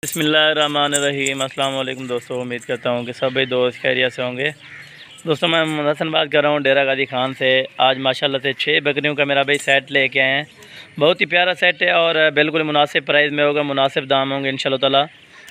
बिस्मिल्लाहिर्रहमानिर्रहीम। अस्सलाम वालेकुम दोस्तों, उम्मीद करता हूँ कि सभी दोस्त खैरियत से होंगे। दोस्तों मैं मोहम्मद हसन बात कर रहा हूँ डेरा गाजी खान से। आज माशाल्लाह से 6 बकरियों का मेरा भाई सेट लेके आए हैं। बहुत ही प्यारा सेट है और बिल्कुल मुनासिब प्राइस में होगा, मुनासिब दाम होंगे इंशाल्लाह ताला।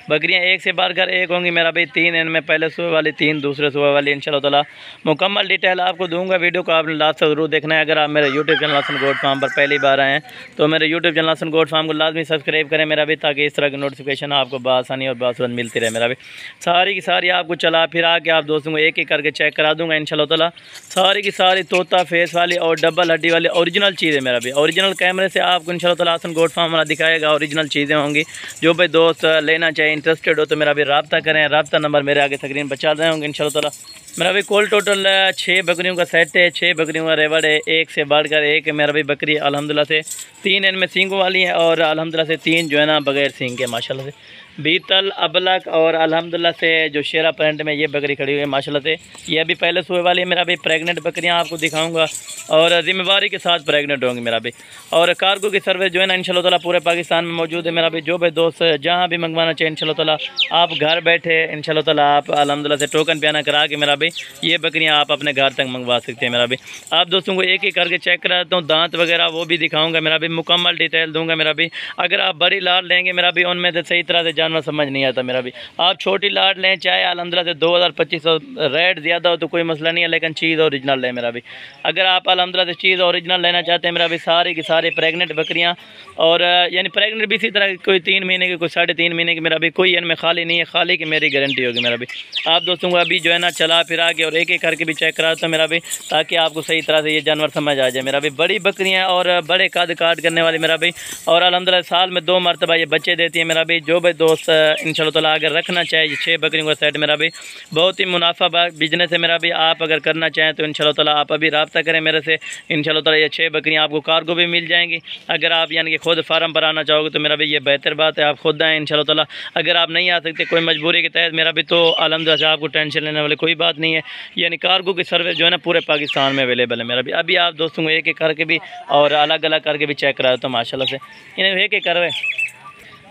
बकरियाँ एक से बढ़कर एक होंगी मेरा भाई। 3 इनमें पहले सुबह वाली, 3 दूसरे सुबह वाली इंशाल्लाह ताला। मुकम्मल डिटेल आपको दूंगा। वीडियो को आपने लास्ट तक ज़रूर देखना है। अगर आप मेरे YouTube channel Hasan goat farm पर पहली बार आए हैं तो मेरे YouTube channel Hasan goat farm को लाजमी सब्सक्राइब करें मेरा भी, ताकि इस तरह की नोटिफिकेशन आपको बआसानी और बासुरत मिलती रहे मेरा भी। सारी की सारी आपको चला फिरा के आप दोस्तों को एक एक करके चेक करा दूंगा इंशाल्लाह ताला। सारी की सारी तोता फेस वाली और डबल हड्डी वाली ओरिजिनल चीज़ें मेरा भी। ओरिजिनल कैमरे से आपको इंशाल्लाह ताला हसन गोट फार्म वाला दिखाएगा। ओरिजिनल चीज़ें होंगी। जो भाई दोस्त लेना चाहिए, इंटरेस्टेड हो तो मेरा भी रब्ता करें। रब्ता नंबर मेरे आगे स्क्रीन पर चल रहे होंगे इंशाल्लाह ताला। मेरा भी कुल टोटल 6 बकरियों का सेट है। 6 बकरियों का रेवड़ है, एक से बढ़कर एक मेरा भी बकरी अल्हम्दुलिल्लाह से। 3 इनमें सींगों वाली हैं और अल्हम्दुलिल्लाह से 3 जो है ना बगैर सींग के माशाल्लाह से। बीतल अबलक और अल्हम्दुलिल्लाह से जो शेरा प्रिंट में ये बकरी खड़ी हुई है माशाल्लाह से। ये अभी पहले सुबह वाली है मेरा भी। प्रेग्नेंट बकरियां आपको दिखाऊंगा और जिम्मेवारी के साथ प्रेग्नेंट होंगी मेरा भी। और कार्गो की सर्विस जो है ना इंशाल्लाह ताला पूरे पाकिस्तान में मौजूद है मेरा भी। जो भाई दोस्त जहाँ भी मंगवाना चाहिए इंशाल्लाह ताला आप घर बैठे इंशाल्लाह ताला आप अल्हम्दुलिल्लाह से टोकन पियाना करा के मेरा भी ये बकरियाँ आप अपने घर तक मंगवा सकते हैं मेरा भी। आप दोस्तों को एक एक करके चेक करा देता हूँ। दांत वगैरह वो भी दिखाऊंगा मेरा भी, मुकम्मल डिटेल दूंगा मेरा भी। अगर आप बड़ी लाट लेंगे मेरा भी, उनमें से सही तरह से जानवर समझ नहीं आता मेरा भी। आप छोटी लाट लें चाहे अल्हम्दुलिल्लाह से 2000-2500 रेट ज़्यादा हो तो कोई मसला नहीं है, लेकिन चीज़ ओरिजिनल लें मेरा भी। अगर आप अल्हम्दुलिल्लाह से चीज़ ओरिजिनल लेना चाहते हैं मेरा भी, सारी की सारी प्रेग्नेंट बकरियाँ और यानी प्रेग्नेंट भी इसी तरह कोई 3 महीने की, कोई 3.5 महीने की मेरा भी। कोई इनमें खाली नहीं है, खाली की मेरी गारंटी होगी मेरा भी। आप दोस्तों को अभी जो है ना चला फिरा के और एक एक करके भी चेक करा देता हूँ मेरा भी, ताकि आपको सही तरह से ये जानवर समझ आ जाए मेरा भी। बड़ी बकरियाँ और बड़े कद काट करने वाली मेरा भी। और अल्हम्दुलिल्लाह साल में 2 मरतबा ये बच्चे देती है मेरा भी। जो भाई दोस्त इंशाल्लाह ताला अगर रखना चाहे 6 बकरियों का सेट मेरा भी, बहुत ही मुनाफा बिजनेस है मेरा भी। आप अगर करना चाहें तो इंशाल्लाह ताला आप अभी रब्ता करें मेरे से। इंशाल्लाह ताला ये 6 बकरियाँ आपको कार्गो भी मिल जाएंगी। अगर आप यानी कि खुद फार्म पर आना चाहोगे तो मेरा भी ये बेहतर बात है, आप खुद आएँ इंशाल्लाह ताला। अगर आप नहीं आ सकते कोई मजबूरी के तहत मेरा भी, तो अल्हम्दुलिल्लाह से आपको टेंशन लेने वाली कोई बात नहीं है। यानी कार्गो की सर्विस जो है ना पूरे पाकिस्तान में अवेलेबल है मेरा भी। अभी आप दोस्तों को एक एक करके भी और अलग अलग करके भी चेक करा देता हूँ माशाल्लाह से। इन्हें एक एक करवे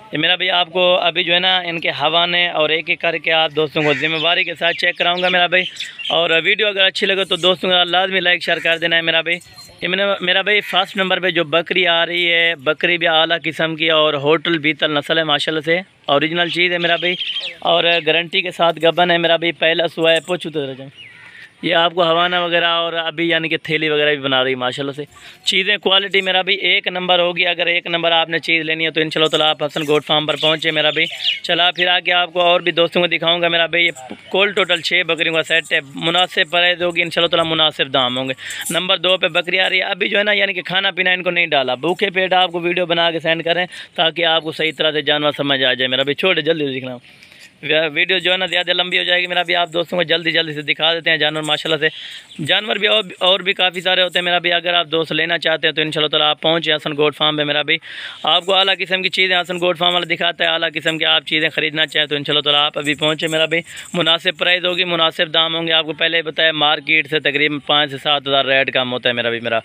ये मेरा भाई आपको अभी जो है ना इनके हवाने और एक एक करके आप दोस्तों को जिम्मेवारी के साथ चेक कराऊंगा मेरा भाई। और वीडियो अगर अच्छी लगे तो दोस्तों का लाजमी लाइक शेयर कर देना है मेरा भाई। ये मेरा भाई फर्स्ट नंबर पे जो बकरी आ रही है, बकरी भी आला किस्म की और होटल बीतल नस्ल है माशाल्लाह से। ओरिजिनल चीज़ है मेरा भाई और गारंटी के साथ गबन है मेरा भाई। पहला सुबह है पूछू तो ये आपको हवाना वगैरह और अभी यानी कि थैली वगैरह भी बना रही है माशाल्लाह से। चीज़ें क्वालिटी मेरा भी एक नंबर होगी। अगर एक नंबर आपने चीज़ लेनी है तो इंशाल्लाह ताला आप हसन गोट फार्म पर पहुँचे मेरा भी। चला फिरा के आपको और भी दोस्तों को दिखाऊंगा मेरा भाई। ये कुल टोटल 6 बकरियों का सेट है। मुनासिब प्राइस होगी इंशाल्लाह ताला, मुनासिब दाम होंगे। नंबर 2 पे बकरी आ रही है। अभी जो है ना यानी कि खाना पीना इनको नहीं डाला, भूखे पेट आपको वीडियो बना के सेंड करें ताकि आपको सही तरह से जानवर समझ आ जाए मेरा भी। छोटे जल्दी दिखना, वीडियो जो है ना ज़्यादा लंबी हो जाएगी मेरा भी। आप दोस्तों को जल्दी जल्दी से दिखा देते हैं जानवर माशाल्लाह से। जानवर भी और भी काफ़ी सारे होते हैं मेरा भी। अगर आप दोस्त लेना चाहते हैं तो इंशाल्लाह ताला आप पहुँचे हसन गोट फार्म पे मेरा भी। आपको आला किस्म की चीज़ें हसन गोट फार्म वाला दिखाता है। आला किस्म की आप चीज़ें ख़रीदना चाहें तो इंशाल्लाह ताला आप अभी पहुँचे मेरा भी। मुनासिब प्राइस होगी, मुनासिब दाम होंगे। आपको पहले ही बताया मार्केट से तकरीबन 5 से 7 हज़ार रेट कम होता है मेरा भी मेरा।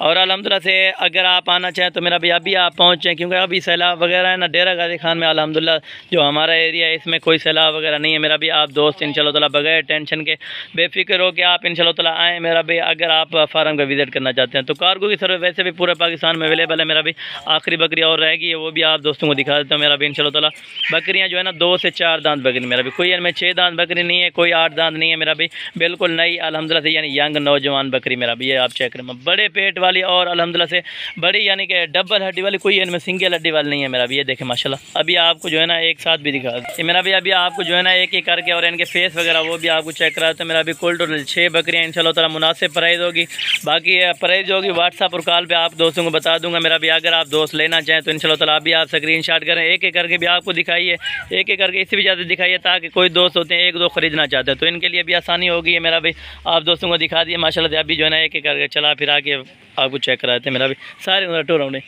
और अल्हम्दुलिल्लाह से अगर आप आना चाहें तो मेरा भी अभी आप पहुँचें, क्योंकि अभी सैलाब वगैरह है ना डेरा गाजी खान में। अल्हम्दुलिल्लाह जो हमारा एरिया है इसमें कोई सैलाब वगैरह नहीं है मेरा भी। आप दोस्त इंशाल्लाह ताला बगैर टेंशन के बेफिक्र हो के आप इंशाल्लाह ताला आएँ मेरा भी। अगर आप फार्म का विजिट करना चाहते हैं तो कार्गो की सर्विस वैसे भी पूरे पाकिस्तान में अवेलेबल है मेरा भी। आखिरी बकरी और रहेगी है, वो भी आप दोस्तों को दिखा देता हूँ मेरा भी इंशाल्लाह ताला। बकरियाँ जो है ना 2 से 4 दांत बकरी मेरा भी। कोई इनमें 6 दांत बकरी नहीं है, कोई 8 दांत नहीं है मेरा भी। बिल्कुल नई अल्हम्दुलिल्लाह से यानी यंग नौजवान बकरी मेरा भी। ये आप चेक करें, बड़े पेट वाली और अल्हम्दुलिल्लाह से बड़ी यानी कि डबल हड्डी वाली। कोई इनमें सिंगल हड्डी वाली नहीं है मेरा भी। ये देखें माशाल्लाह। अभी आपको जो है ना एक साथ भी दिखा ये मेरा भी। अभी आपको जो है ना एक एक करके और इनके फेस वगैरह वो भी आपको चेक करा तो मेरा भी। कुल टोटल 6 बकरियाँ इंशाल्लाह ताला मुनासिब प्राइस होगी। बाकी प्राइस होगी व्हाट्सअप और कॉल पे आप दोस्तों को बता दूंगा मेरा भी। अगर आप दोस्त लेना चाहें तो इंशाल्लाह ताला अभी आप स्क्रीनशॉट करें, एक एक करके भी आपको दिखाइए, एक एक करके इससे भी ज़्यादा दिखाइए, ताकि कोई दोस्त होते हैं 1-2 खरीदना चाहते हैं तो इनके लिए भी आसानी होगी है मेरा भी। आप दोस्तों को दिखा दिए माशाल्लाह से। अभी जो है ना एक एक करके चला फिरा के आपको चेक कराते हैं मेरा भी। सारे टूर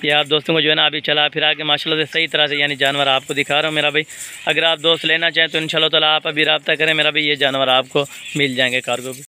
ये आप दोस्तों को जो है ना अभी चला फिरा के माशाल्लाह से सही तरह से यानी जानवर आपको दिखा रहा हूँ मेरा भाई। अगर आप दोस्त लेना चाहें तो इंशाल्लाह ताला आप अभी रब्ता करें मेरा भी। ये जानवर आपको मिल जाएंगे कार्गो भी।